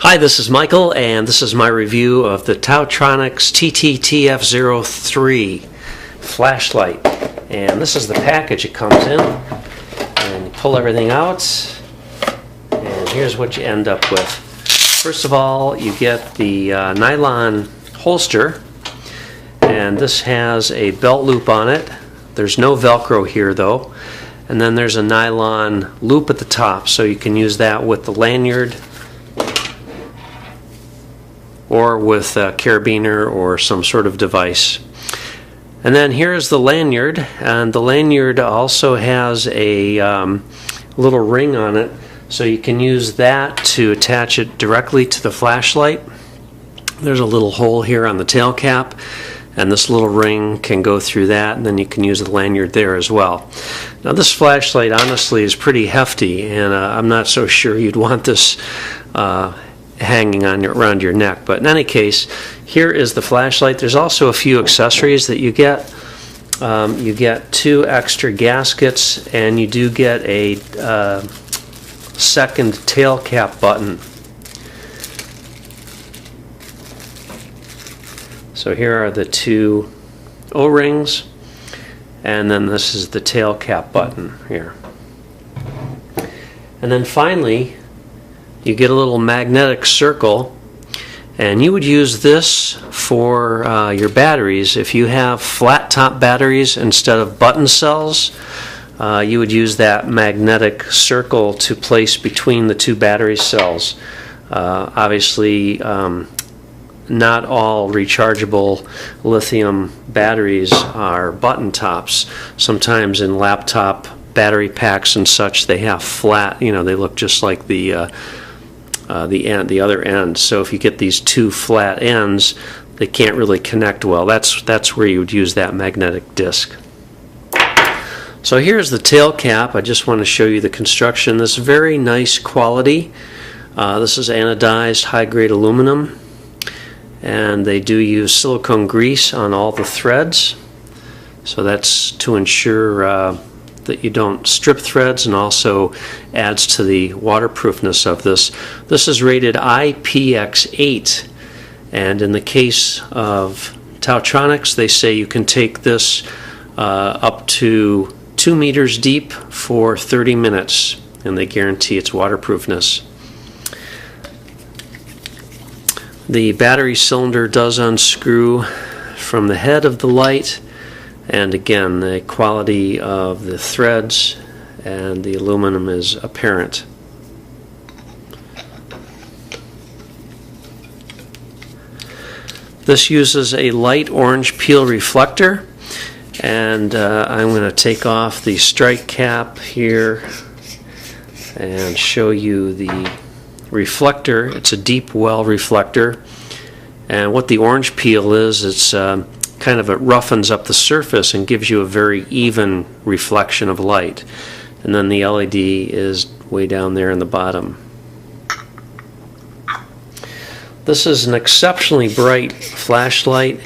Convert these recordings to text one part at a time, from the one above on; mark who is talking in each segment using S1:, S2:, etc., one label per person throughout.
S1: Hi, this is Michael, and this is my review of the TaoTronics TT-TF03 flashlight. And this is the package it comes in. And you pull everything out, and here's what you end up with. First of all, you get the nylon holster, and this has a belt loop on it. There's no Velcro here though. And then there's a nylon loop at the top, so you can use that with the lanyard or with a carabiner or some sort of device. And then here's the lanyard, and the lanyard also has a little ring on it, so you can use that to attach it directly to the flashlight. There's a little hole here on the tail cap, and this little ring can go through that, and then you can use the lanyard there as well. Now this flashlight honestly is pretty hefty, and I'm not so sure you'd want this hanging on around your neck, but in any case, here is the flashlight. There's also a few accessories that you get. You get 2 extra gaskets, and you do get a second tail cap button. So here are the 2 O-rings, and then this is the tail cap button here. And then finally, you get a little magnetic circle, and you would use this for your batteries. If you have flat top batteries instead of button cells, you would use that magnetic circle to place between the 2 battery cells. Obviously, not all rechargeable lithium batteries are button tops. Sometimes in laptop battery packs and such, they have flat, they look just like the other end. So if you get these 2 flat ends, they can't really connect well. That's where you would use that magnetic disc. So here's the tail cap. I just want to show you the construction. This is very nice quality. This is anodized high-grade aluminum, and they do use silicone grease on all the threads. So that's to ensure that you don't strip threads, and also adds to the waterproofness of this. This is rated IPX8, and in the case of TaoTronics, they say you can take this up to 2 meters deep for 30 minutes, and they guarantee its waterproofness. The battery cylinder does unscrew from the head of the light, and again, the quality of the threads and the aluminum is apparent. This uses a light orange peel reflector, and I'm going to take off the strike cap here and show you the reflector. It's a deep well reflector, and what the orange peel is, it's kind of, it roughens up the surface and gives you a very even reflection of light. And then the LED is way down there in the bottom. This is an exceptionally bright flashlight,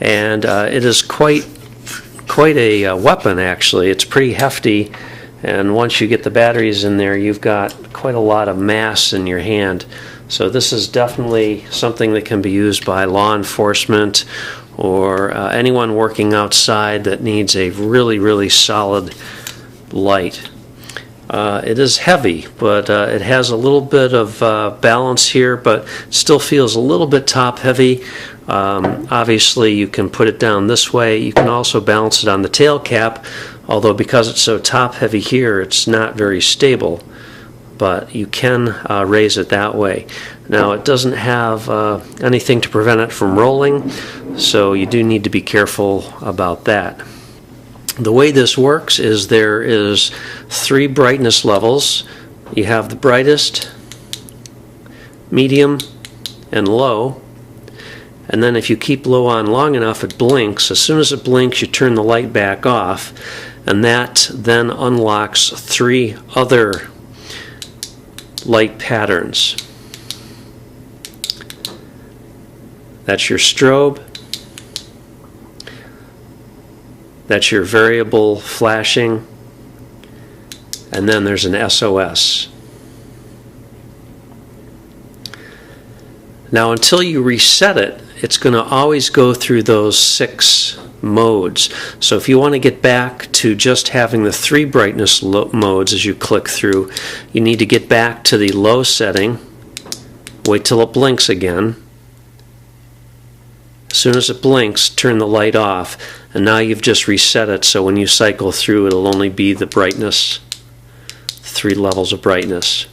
S1: and it is quite a weapon actually. It's pretty hefty, and once you get the batteries in there, you've got quite a lot of mass in your hand. So this is definitely something that can be used by law enforcement or anyone working outside that needs a really solid light. It is heavy, but it has a little bit of balance here, but still feels a little bit top heavy. Obviously you can put it down this way. You can also balance it on the tail cap, although because it's so top heavy here, it's not very stable, but you can raise it that way. Now it doesn't have anything to prevent it from rolling, so you do need to be careful about that. The way this works is there is 3 brightness levels. You have the brightest, medium, and low. And then if you keep low on long enough, it blinks. As soon as it blinks, you turn the light back off, and that then unlocks 3 other light patterns. That's your strobe, that's your variable flashing, and then there's an SOS. Now until you reset it, it's going to always go through those 6 modes. So if you want to get back to just having the 3 brightness modes as you click through, you need to get back to the low setting, wait till it blinks again. As soon as it blinks, turn the light off, and now you've just reset it, so when you cycle through it'll only be the brightness, 3 levels of brightness.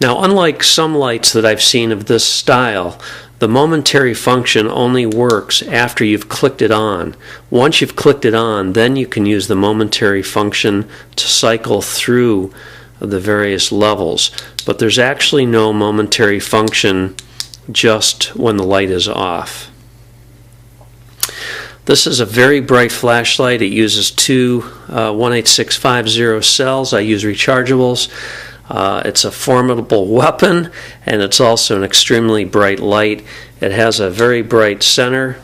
S1: Now unlike some lights that I've seen of this style, the momentary function only works after you've clicked it on. Once you've clicked it on, then you can use the momentary function to cycle through the various levels. But there's actually no momentary function just when the light is off. This is a very bright flashlight. It uses 2 18650 cells. I use rechargeables. It's a formidable weapon, and it's also an extremely bright light. It has a very bright center,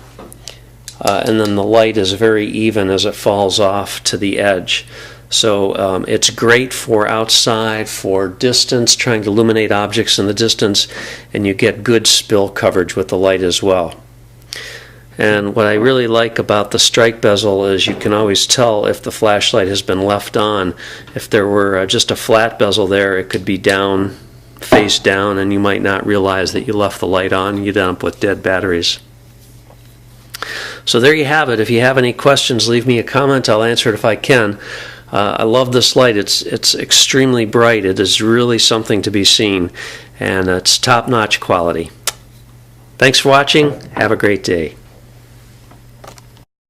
S1: and then the light is very even as it falls off to the edge. So it's great for outside, for distance, trying to illuminate objects in the distance, and you get good spill coverage with the light as well. And what I really like about the strike bezel is you can always tell if the flashlight has been left on. If there were just a flat bezel there, it could be down, face down, and you might not realize that you left the light on. You'd end up with dead batteries. So there you have it. If you have any questions, leave me a comment. I'll answer it if I can. I love this light. It's extremely bright. It is really something to be seen, and it's top-notch quality. Thanks for watching. Have a great day.